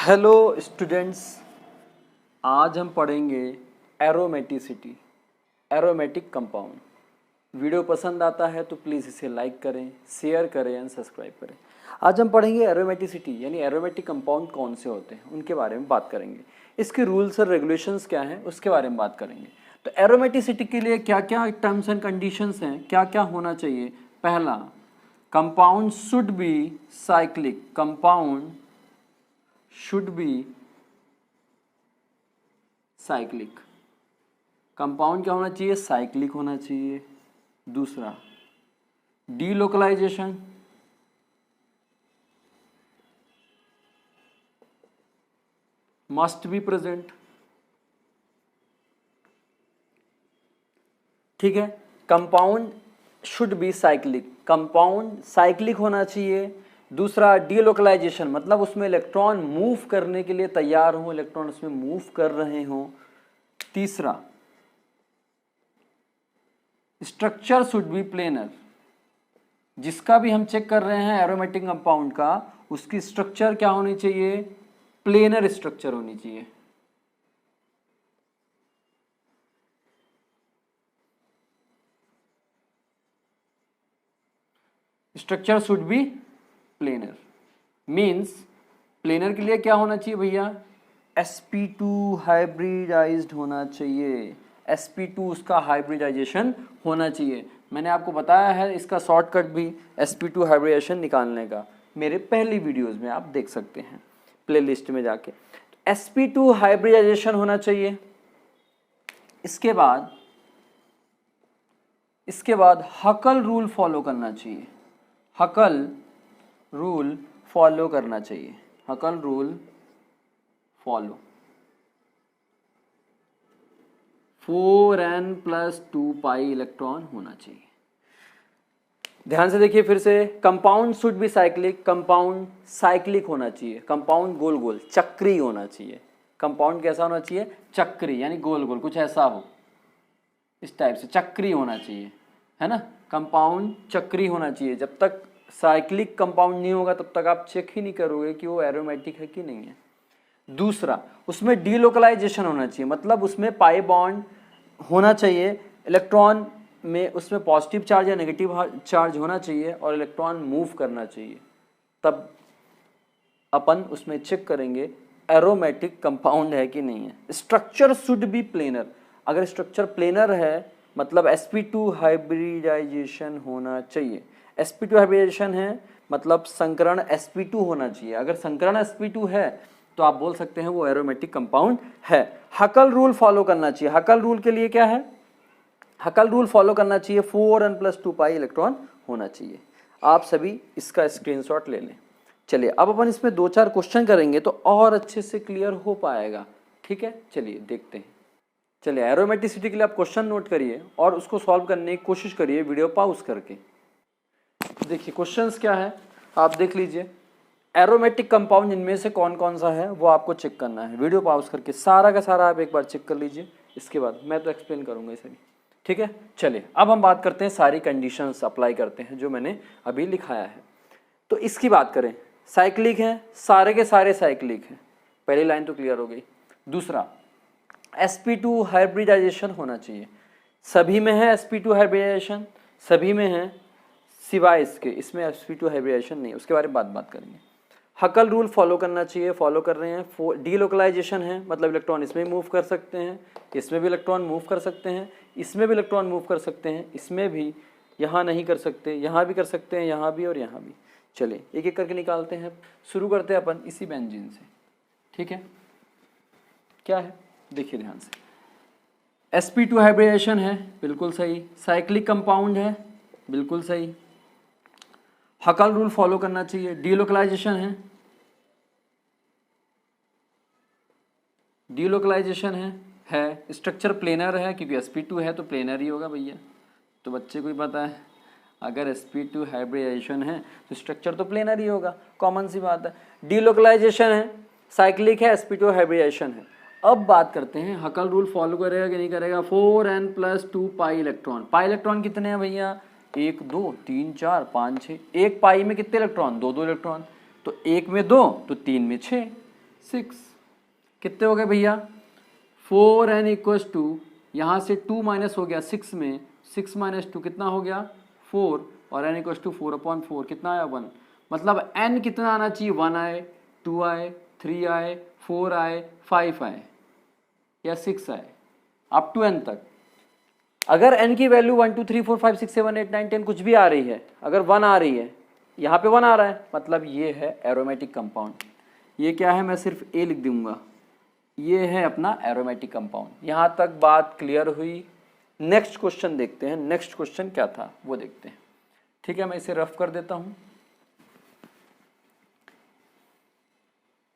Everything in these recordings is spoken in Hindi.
हेलो स्टूडेंट्स, आज हम पढ़ेंगे एरोमेटिसिटी, एरोमेटिक कंपाउंड। वीडियो पसंद आता है तो प्लीज़ इसे लाइक करें, शेयर करें एंड सब्सक्राइब करें। आज हम पढ़ेंगे एरोमेटिसिटी यानी एरोमेटिक कंपाउंड कौन से होते हैं उनके बारे में बात करेंगे। इसके रूल्स और रेगुलेशंस क्या हैं उसके बारे में बात करेंगे। तो एरोमेटिसिटी के लिए क्या क्या टर्म्स एंड कंडीशंस हैं, क्या क्या होना चाहिए। पहला, compound should be cyclic, compound should be cyclic, compound क्या होना चाहिए, साइक्लिक होना चाहिए। दूसरा, डीलोकलाइजेशन, मस्ट बी प्रेजेंट। ठीक है, compound should be cyclic, compound cyclic होना चाहिए। दूसरा, डीलोकलाइजेशन मतलब उसमें इलेक्ट्रॉन मूव करने के लिए तैयार हो, इलेक्ट्रॉन उसमें मूव कर रहे हों। तीसरा, स्ट्रक्चर शुड बी प्लेनर, जिसका भी हम चेक कर रहे हैं एरोमेटिक कंपाउंड का, उसकी स्ट्रक्चर क्या होनी चाहिए, प्लेनर स्ट्रक्चर होनी चाहिए। Structure should be planar means planar के लिए क्या होना चाहिए भैया, sp2 हाइब्रिडाइज्ड होना चाहिए, sp2 उसका हाइब्रिडाइजेशन होना चाहिए। मैंने आपको बताया है इसका शॉर्टकट भी sp2 हाइब्रिडाइजेशन निकालने का, मेरे पहली वीडियोस में आप देख सकते हैं प्लेलिस्ट में जाके। sp2 हाइब्रिडाइजेशन होना चाहिए। इसके बाद हकल रूल फॉलो करना चाहिए, हकल रूल फॉलो करना चाहिए, हकल rule follow. 4n+2 pi electron होना चाहिए। ध्यान से देखिए फिर से, compound should be cyclic, compound cyclic होना चाहिए, कंपाउंड गोल गोल चक्री होना चाहिए। कंपाउंड कैसा होना चाहिए, चक्री यानी गोल गोल कुछ ऐसा हो, इस टाइप से चक्री होना चाहिए, है ना। कंपाउंड चक्री होना चाहिए। जब तक साइक्लिक कंपाउंड नहीं होगा तब तक आप चेक ही नहीं करोगे कि वो एरोमेटिक है कि नहीं है। दूसरा, उसमें डीलोकलाइजेशन होना चाहिए, मतलब उसमें पाई बॉन्ड होना चाहिए, इलेक्ट्रॉन में उसमें पॉजिटिव चार्ज या नेगेटिव चार्ज होना चाहिए और इलेक्ट्रॉन मूव करना चाहिए। तब अपन उसमें चेक करेंगे एरोमेटिक कंपाउंड है कि नहीं है। स्ट्रक्चर शुड बी प्लेनर, अगर स्ट्रक्चर प्लेनर है मतलब sp2 हाइब्रिडाइजेशन होना चाहिए। sp2 हाइब्रिडाइजेशन है मतलब संकरण sp2 होना चाहिए। अगर संकरण sp2 है तो आप बोल सकते हैं वो एरोमेटिक कंपाउंड है। हकल रूल फॉलो करना चाहिए, हकल रूल के लिए क्या है, हकल रूल फॉलो करना चाहिए, 4n+2 पाई इलेक्ट्रॉन होना चाहिए। आप सभी इसका स्क्रीनशॉट ले लें। चलिए अब अपन इसमें 2-4 क्वेश्चन करेंगे तो और अच्छे से क्लियर हो पाएगा। ठीक है, चलिए देखते हैं। चलिए, एरोमेटिसिटी के लिए आप क्वेश्चन नोट करिए और उसको सॉल्व करने की कोशिश करिए वीडियो पॉज करके। देखिए क्वेश्चंस क्या है आप देख लीजिए। एरोमेटिक कंपाउंड इनमें से कौन कौन सा है वो आपको चेक करना है, वीडियो पॉज करके सारा का सारा आप एक बार चेक कर लीजिए। इसके बाद मैं तो एक्सप्लेन करूंगा इसे भी। ठीक है, चलिए अब हम बात करते हैं, सारी कंडीशंस अप्लाई करते हैं जो मैंने अभी लिखाया है। तो इसकी बात करें, साइक्लिक है, सारे के सारे साइक्लिक हैं, पहली लाइन तो क्लियर हो गई। दूसरा, sp2 हाइब्रिडाइजेशन होना चाहिए, सभी में है sp2 हाइब्रिडाइजेशन, सभी में है सिवाय इसके, इसमें sp2 हाइब्रिडाइजेशन नहीं, उसके बारे में बात करेंगे। हकल रूल फॉलो करना चाहिए, फॉलो कर रहे हैं। डीलोकलाइजेशन है मतलब इलेक्ट्रॉन इसमें मूव कर सकते हैं, इसमें भी इलेक्ट्रॉन मूव कर सकते हैं, इसमें भी इलेक्ट्रॉन मूव कर सकते हैं, इसमें भी, यहाँ नहीं कर सकते, यहाँ भी कर सकते हैं, यहाँ भी और यहाँ भी। चलिए एक एक करके निकालते हैं। शुरू करते हैं अपन इसी बेंजीन से। ठीक है, क्या है देखिए ध्यान से, sp2 हाइब्रिडाइजेशन है, बिल्कुल सही। साइक्लिक कंपाउंड है, बिल्कुल सही। हकल रूल फॉलो करना चाहिए। डीलोकलाइजेशन है, स्ट्रक्चर प्लेनर है क्योंकि sp2 है तो प्लेनर ही होगा भैया, तो बच्चे को ही पता है अगर sp2 हाइब्रिडाइजेशन है तो स्ट्रक्चर तो प्लेनर ही होगा, कॉमन सी बात है। डीलोकलाइजेशन है, साइक्लिक है, sp2 हाइब्रिडाइजेशन है। अब बात करते हैं हकल रूल फॉलो करेगा कि नहीं करेगा। 4n+2 pi electron, pi electron कितने हैं भैया, 1 2 3 4 5 6, एक पाई में कितने इलेक्ट्रॉन, 2 2 इलेक्ट्रॉन, तो एक में 2 तो 3 में 6, 6। कितने हो गए भैया? 4n इक्वल्स टू, यहाँ से 2 माइनस हो गया 6 में, 6 माइनस 2 कितना हो गया? 4, और n इक्वल्स टू 4/4 कितना आया? 1। मतलब n कितना आना चाहिए? 1 आए, 2 आए, 3 आए, 4 आए, 5 आए या 6 आए, अप टू n तक। अगर n की वैल्यू 1 2 3 4 5 6 7 8 9 10 कुछ भी आ रही है, अगर 1 आ रही है, यहाँ पे 1 आ रहा है, मतलब ये है एरोमेटिक कंपाउंड। ये क्या है? मैं सिर्फ ए लिख दूंगा, ये है अपना एरोमेटिक कंपाउंड। यहाँ तक बात क्लियर हुई? नेक्स्ट क्वेश्चन देखते हैं। नेक्स्ट क्वेश्चन क्या था वो देखते हैं। ठीक है, मैं इसे रफ कर देता हूँ।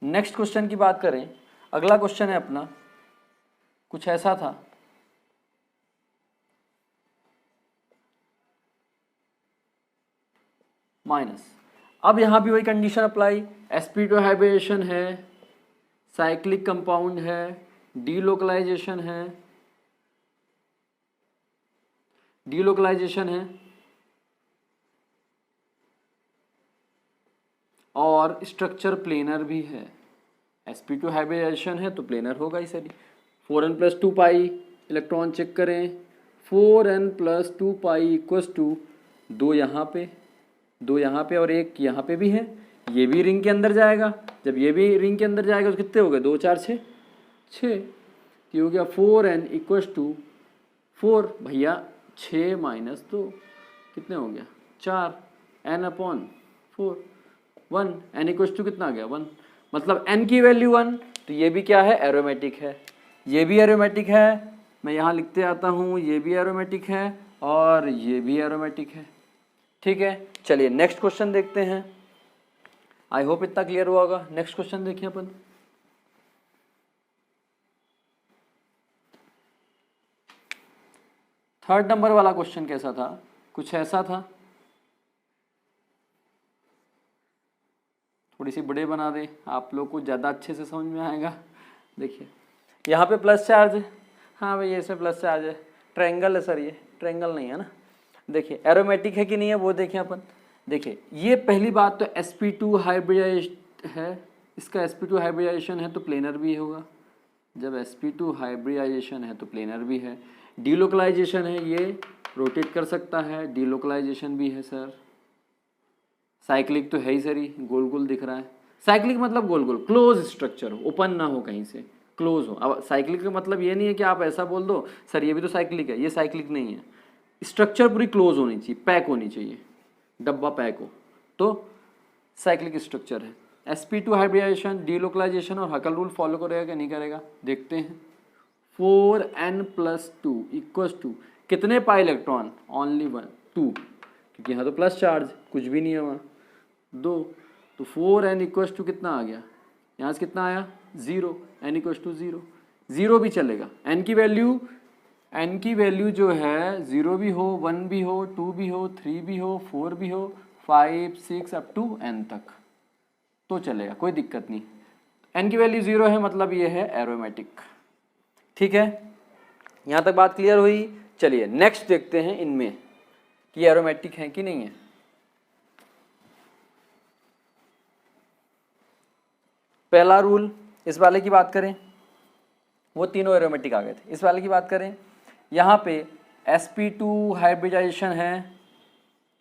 नेक्स्ट क्वेश्चन की बात करें, अगला क्वेश्चन है अपना कुछ ऐसा था, माइनस। अब यहां भी वही कंडीशन अप्लाई, sp2 हाइब्रिडेशन है, साइक्लिक कंपाउंड है, डीलोकलाइजेशन है, और स्ट्रक्चर प्लेनर भी है। sp2 हाइब्रिडेशन है तो प्लेनर होगा ही सही। 4n + 2 पाई इलेक्ट्रॉन चेक करें, 4n + 2 पाई इक्वल्स टू 2 यहाँ पे, 2 यहाँ पे और 1 यहाँ पे भी है। ये भी रिंग के अंदर जाएगा, जब ये भी रिंग के अंदर जाएगा तो कितने हो गए? 2 4 6 6, ये हो गया 4n इक्वल्स टू 4 भैया 6 माइनस 2 कितने हो गया? 4, n/4 1, n इक्वल्स टू कितना आ गया? 1। मतलब n की वैल्यू 1, तो ये भी क्या है? एरोमेटिक है। ये भी एरोमेटिक है, मैं यहाँ लिखते आता हूँ, ये भी एरोमेटिक है और ये भी एरोमेटिक है। ठीक है, चलिए नेक्स्ट क्वेश्चन देखते हैं। आई होप इतना क्लियर हुआ होगा। नेक्स्ट क्वेश्चन देखिए अपन। थर्ड नंबर वाला क्वेश्चन कैसा था? कुछ ऐसा था, थोड़ी सी बड़े बना दे, आप लोग को ज़्यादा अच्छे से समझ में आएगा। देखिए यहाँ पे प्लस चार्ज है, हाँ भाई ऐसे प्लस चार्ज है, ट्रायंगल है सर, ये ट्रायंगल नहीं है ना। देखिए एरोमेटिक है कि नहीं है वो देखें अपन। देखिए ये पहली बात तो sp2 हाइब्रिडाइजेशन है, इसका sp2 हाइब्रिडाइजेशन है तो प्लेनर भी होगा। जब sp2 हाइब्रिडाइजेशन है तो प्लेनर भी है। डीलोकलाइजेशन है, ये रोटेट कर सकता है, डीलोकलाइजेशन भी है सर। साइक्लिक तो है ही सर, गोल गोल दिख रहा है। साइक्लिक मतलब गोल गोल, क्लोज स्ट्रक्चर हो, ओपन ना हो कहीं से, क्लोज हो। अब साइक्लिक का मतलब ये नहीं है कि आप ऐसा बोल दो सर ये भी तो साइक्लिक है, ये साइक्लिक नहीं है। स्ट्रक्चर पूरी क्लोज होनी चाहिए, पैक होनी चाहिए, डब्बा पैक हो तो साइक्लिक स्ट्रक्चर है। sp2 हाइब्रिडाइजेशन, डीलोकलाइजेशन और हकल रूल फॉलो करेगा कि नहीं करेगा देखते हैं। 4n + 2 इक्वल्स टू कितने पाई इलेक्ट्रॉन? ओनली 1 2, क्योंकि यहाँ तो प्लस चार्ज कुछ भी नहीं है वहाँ, 2। तो 4n इक्वल्स टू कितना आ गया? यहाँ से कितना आया? 0, n इक्वल्स टू 0, 0 भी चलेगा। n की वैल्यू जो है 0 भी हो, 1 भी हो, 2 भी हो, 3 भी हो, 4 भी हो, 5 6 अप टू n तक तो चलेगा, कोई दिक्कत नहीं। n की वैल्यू 0 है मतलब ये है एरोमेटिक। ठीक है, यहाँ तक बात क्लियर हुई। चलिए नेक्स्ट देखते हैं इनमें कि एरोमेटिक है कि नहीं है। पहला रूल, इस वाले की बात करें, वो तीनों एरोमेटिक आ गए थे। इस वाले की बात करें, यहाँ पे sp2 हाइब्रिडाइजेशन है,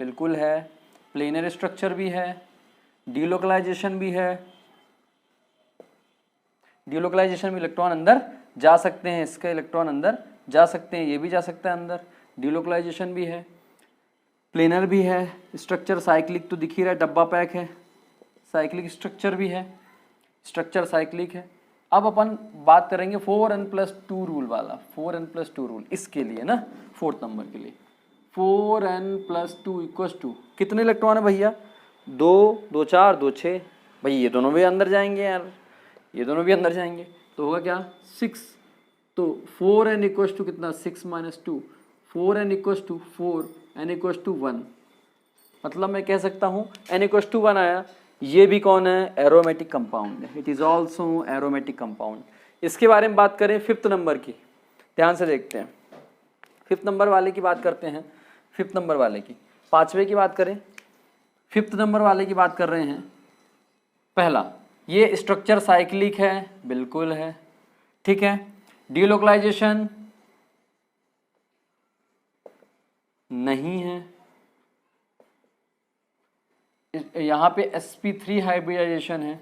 बिल्कुल है, प्लेनर स्ट्रक्चर भी है, डीलोकलाइजेशन भी है। डीलोकलाइजेशन में इलेक्ट्रॉन अंदर जा सकते हैं, इसके इलेक्ट्रॉन अंदर जा सकते हैं, ये भी जा सकता है अंदर, डीलोकलाइजेशन भी है, प्लेनर भी है, स्ट्रक्चर साइक्लिक तो दिख ही रहा है, डब्बा पैक है, साइक्लिक स्ट्रक्चर भी है, स्ट्रक्चर साइक्लिक है। अब अपन बात करेंगे 4n + 2 रूल वाला, 4n + 2 रूल, इसके लिए ना 4th नंबर के लिए 4n + 2 इक्वल्स टू कितने इलेक्ट्रॉन है भैया? 2 2 4 2 6, भाई ये दोनों भी अंदर जाएंगे यार, ये दोनों भी अंदर जाएंगे तो होगा क्या? 6। तो 4n इक्वल्स टू कितना? 6 - 2, 4n equals to 4, n equals to 1। मतलब मैं कह सकता हूँ n इक्वल्स टू 1 आया, ये भी कौन है? एरोमेटिक कंपाउंड है, it is also aromatic compound. इसके बारे में बात करें 5th नंबर की, ध्यान से देखते हैं। 5th नंबर वाले की बात करते हैं, 5th नंबर वाले की, 5वें की बात करें, 5th नंबर वाले की बात कर रहे हैं। पहला ये स्ट्रक्चर साइक्लिक है, बिल्कुल है, ठीक है। डीलोकलाइजेशन नहीं है, यहाँ पे sp3 हाइब्रिडाइजेशन है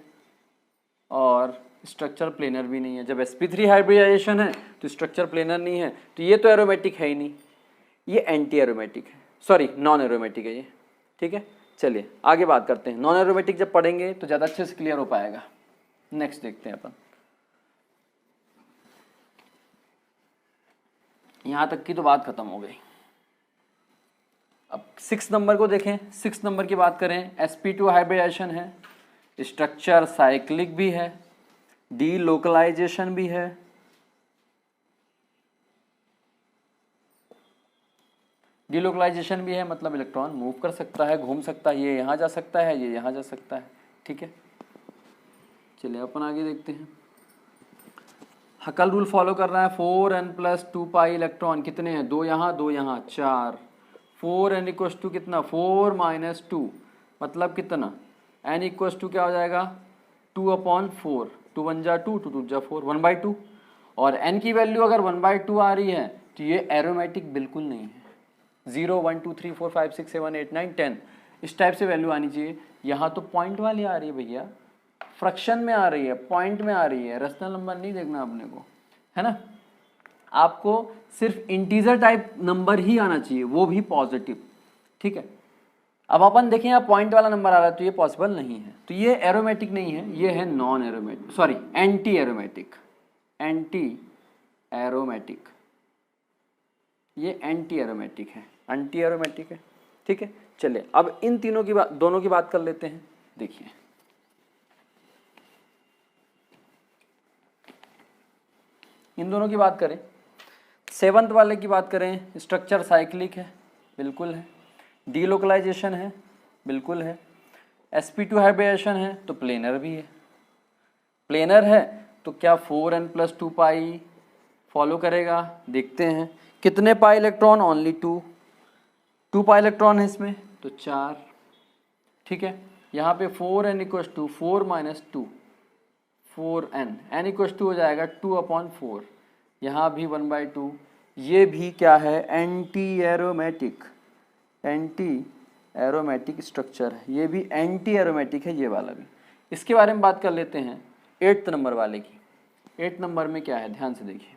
और स्ट्रक्चर प्लेनर भी नहीं है। जब sp3 हाइब्रिडाइजेशन है तो स्ट्रक्चर प्लेनर नहीं है, तो ये तो एरोमेटिक है ही नहीं, ये एंटी एरोमेटिक है, सॉरी नॉन एरोमेटिक है ये, ठीक है। चलिए आगे बात करते हैं, नॉन एरोमेटिक जब पढ़ेंगे तो ज़्यादा अच्छे से क्लियर हो पाएगा। नेक्स्ट देखते हैं अपन, यहाँ तक की तो बात खत्म हो गई। अब 6 नंबर को देखें, 6 नंबर की बात करें, sp2 हाइब्रिडाइजेशन है, स्ट्रक्चर साइक्लिक भी है, डीलोकलाइजेशन भी है, डीलोकलाइजेशन भी है मतलब इलेक्ट्रॉन मूव कर सकता है, घूम सकता है, ये यहाँ जा सकता है, ये यहाँ जा सकता है, ठीक है। चलिए अपन आगे देखते हैं। हकल रूल फॉलो कर रहा है, 4n+2 पाई इलेक्ट्रॉन कितने हैं, 2 यहाँ 2 यहाँ 4, 4n इक्वस टू कितना 4 - 2 मतलब कितना, n इक्वस टू क्या हो जाएगा 2/4, 2 1 जा 2, 2 2 जा 4, 1/2। और n की वैल्यू अगर 1/2 आ रही है तो ये एरोमेटिक बिल्कुल नहीं है। 0 1 2 3 4 5 6 7 8 9 10 इस टाइप से वैल्यू आनी चाहिए। यहाँ तो पॉइंट वाली आ रही है भैया, फ्रैक्शन में आ रही है, पॉइंट में आ रही है, रेशनल नंबर नहीं देखना अपने को, है ना। आपको सिर्फ इंटीजर टाइप नंबर ही आना चाहिए, वो भी पॉजिटिव, ठीक है। अब अपन देखें यहाँ पॉइंट वाला नंबर आ रहा है तो ये पॉसिबल नहीं है, तो ये एरोमेटिक नहीं है, ये है non aromatic, sorry anti aromatic, anti aromatic, ये एंटी एरोमेटिक है, एंटी एरोमेटिक है, ठीक है। चलिए अब इन तीनों की बात, दोनों की बात कर लेते हैं। देखिए इन दोनों की बात करें, 7th वाले की बात करें, स्ट्रक्चर साइक्लिक है, बिल्कुल है, डीलोकलाइजेशन है, बिल्कुल है, sp2 हाइब्रिडाइजेशन है तो प्लेनर भी है, प्लेनर है तो क्या 4n+2 पाई फॉलो करेगा, देखते हैं कितने pi electron, only 2 pi electron है इसमें तो 4, ठीक है। यहाँ पे 4n equals to 4 - 2 4n, n equals to हो जाएगा 2/4, यहाँ भी 1/2, ये भी क्या है anti aromatic, anti aromatic structure है, ये भी एंटी एरोमेटिक है, ये वाला भी। इसके बारे में बात कर लेते हैं 8th नंबर वाले की। 8th नंबर में क्या है, ध्यान से देखिए,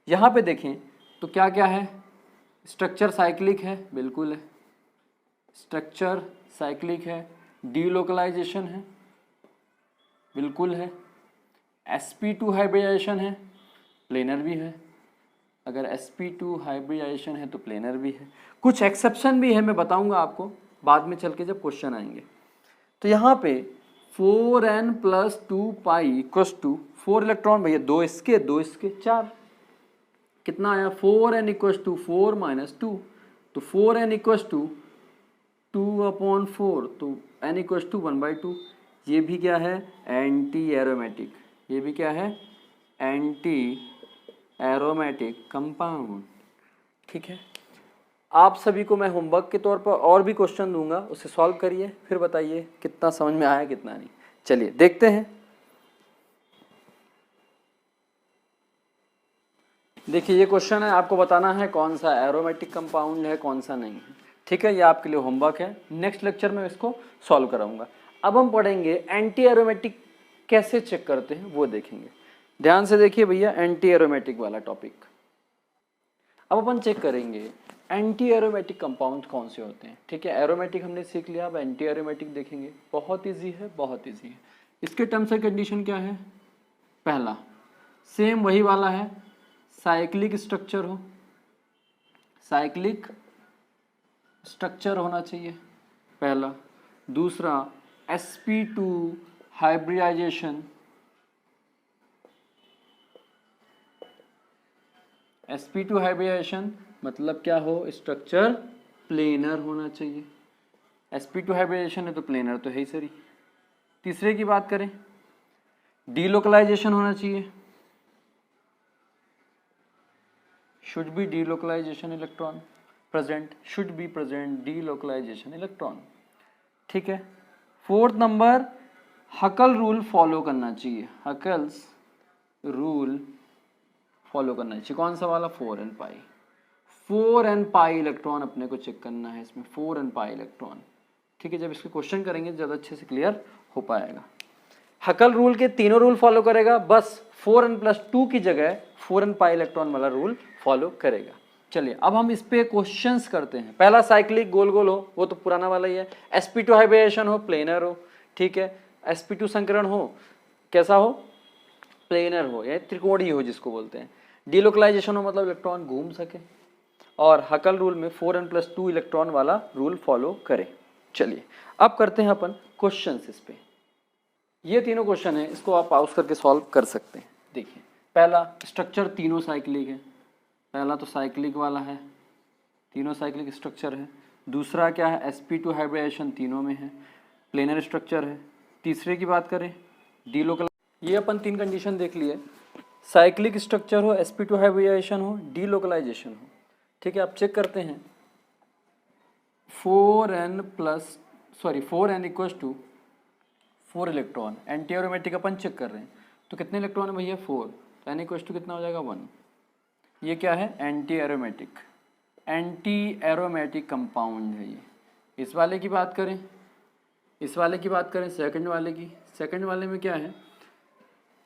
यहाँ पे देखें तो क्या क्या है, स्ट्रक्चर साइक्लिक है, बिल्कुल है, स्ट्रक्चर साइक्लिक है, डीलोकलाइजेशन है, बिल्कुल है, sp2 हाइब्रिडाइजेशन है, प्लेनर भी है, अगर sp2 हाइब्रिडाइजेशन है तो प्लेनर भी है, कुछ एक्सेप्शन भी है, मैं बताऊंगा आपको बाद में चल के जब क्वेश्चन आएंगे। तो यहाँ पे 4n+2 pi equals to 4 electron भैया, 2 इसके 2 इसके 4, कितना आया 4n इक्वस टू 4 - 2, तो 4n इक्वस टू 2/4, तो n इक्वस टू 1/2, ये भी क्या है एंटी एरोमेटिक, ये भी क्या है एंटी एरोमेटिक कंपाउंड, ठीक है। आप सभी को मैं होमवर्क के तौर पर और भी क्वेश्चन दूंगा, उसे सॉल्व करिए, फिर बताइए कितना समझ में आया कितना नहीं। चलिए देखते हैं। देखिए ये क्वेश्चन है, आपको बताना है कौन सा एरोमेटिक कंपाउंड है कौन सा नहीं है, ठीक है। ये आपके लिए होमवर्क है, नेक्स्ट लेक्चर में इसको सॉल्व कराऊंगा। अब हम पढ़ेंगे एंटी एरोमेटिक कैसे चेक करते हैं वो देखेंगे। ध्यान से देखिए भैया, एंटी एरोमेटिक वाला टॉपिक। अब अपन चेक करेंगे एंटी एरोमेटिक कंपाउंड कौन से होते हैं, ठीक है। एरोमेटिक हमने सीख लिया, अब एंटी एरोमेटिक देखेंगे, बहुत इजी है, बहुत इजी है। इसके टर्म्स एंड कंडीशन क्या है, पहला सेम वही वाला है, साइक्लिक स्ट्रक्चर हो, साइक्लिक स्ट्रक्चर होना चाहिए पहला। दूसरा sp2 हाइब्रिडाइजेशन, sp2 हाइब्रिडाइजेशन मतलब क्या हो, स्ट्रक्चर प्लेनर होना चाहिए, sp2 हाइब्रिडाइजेशन है तो प्लेनर तो है ही सही। तीसरे की बात करें डीलोकलाइजेशन होना चाहिए, should be delocalisation electron present, should be present delocalisation electron, ठीक है। 4th नंबर हकल रूल फॉलो करना चाहिए, हकल्स रूल फॉलो करना चाहिए। कौन सा वाला? 4n पाई, 4n पाई इलेक्ट्रॉन अपने को चेक करना है इसमें, 4n पाई इलेक्ट्रॉन। ठीक है, जब इसके क्वेश्चन करेंगे ज़्यादा अच्छे से क्लियर हो पाएगा। हकल रूल के तीनों रूल फॉलो करेगा, बस 4n+2 की जगह 4n पाई इलेक्ट्रॉन वाला रूल फॉलो करेगा। चलिए अब हम इस पे क्वेश्चंस करते हैं। पहला साइक्लिक गोल गोल हो, वो तो पुराना वाला ही है। sp2 हाइब्रिडेशन हो, प्लेनर हो, ठीक है। sp2 संकरण हो, कैसा हो? प्लेनर हो या त्रिकोणीय हो जिसको बोलते हैं। डिलोकलाइजेशन हो मतलब इलेक्ट्रॉन घूम सके, और हकल रूल में 4n+2 इलेक्ट्रॉन वाला रूल फॉलो करे। चलिए अब करते हैं अपन क्वेश्चंस इस पे। ये तीनों क्वेश्चन है, इसको आप पाउस करके सॉल्व कर सकते हैं। देखिए पहला, स्ट्रक्चर तीनों साइक्लिक है, पहला तो साइक्लिक वाला है, तीनों साइक्लिक स्ट्रक्चर है। दूसरा क्या है? sp2 हाइब्रिडेशन तीनों में है, प्लेनर स्ट्रक्चर है। तीसरे की बात करें डीलोकल, ये अपन तीन कंडीशन देख लिए, साइक्लिक स्ट्रक्चर हो, sp2 हाइब्रिडेशन हो, डीलोकलाइजेशन हो। ठीक है, आप चेक करते हैं 4n equals to 4 electron, anti aromatic अपन चेक कर रहे हैं, तो कितने इलेक्ट्रॉन है भैया? 4, तो n इक्वल्स टू कितना हो जाएगा? 1। ये क्या है? एंटी एरोमेटिक कंपाउंड है ये। इस वाले की बात करें, इस वाले की बात करें, सेकंड वाले की, सेकंड वाले में क्या है?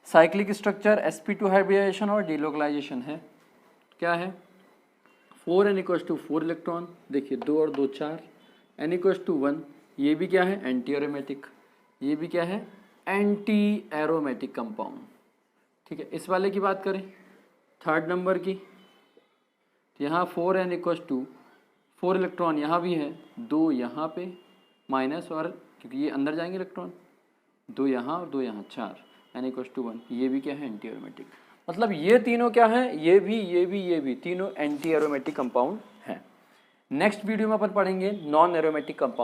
साइक्लिक स्ट्रक्चर, sp2 हाइब्रिडेशन और डीलोकलाइजेशन है। क्या है? 4n इक्वल्स टू 4 इलेक्ट्रॉन, देखिए 2 और 2 4, n इक्वल्स टू 1। ये भी क्या है? Anti aromatic. ये भी क्या है? Anti aromatic compound. ठीक है, इस वाले की बात करें, थर्ड नंबर की, तो यहाँ 4n इक्वल्स टू 4 इलेक्ट्रॉन यहाँ भी है, 2 यहाँ पे माइनस, और क्योंकि ये अंदर जाएंगे इलेक्ट्रॉन, 2 यहाँ और 2 यहाँ, 4, n इक्वल्स टू 1। ये भी क्या है? Anti aromatic. मतलब ये तीनों क्या है? ये भी तीनों एंटी एरोमेटिक कंपाउंड हैं। नेक्स्ट वीडियो में अपन पढ़ेंगे नॉन एरोमेटिक कंपाउंड।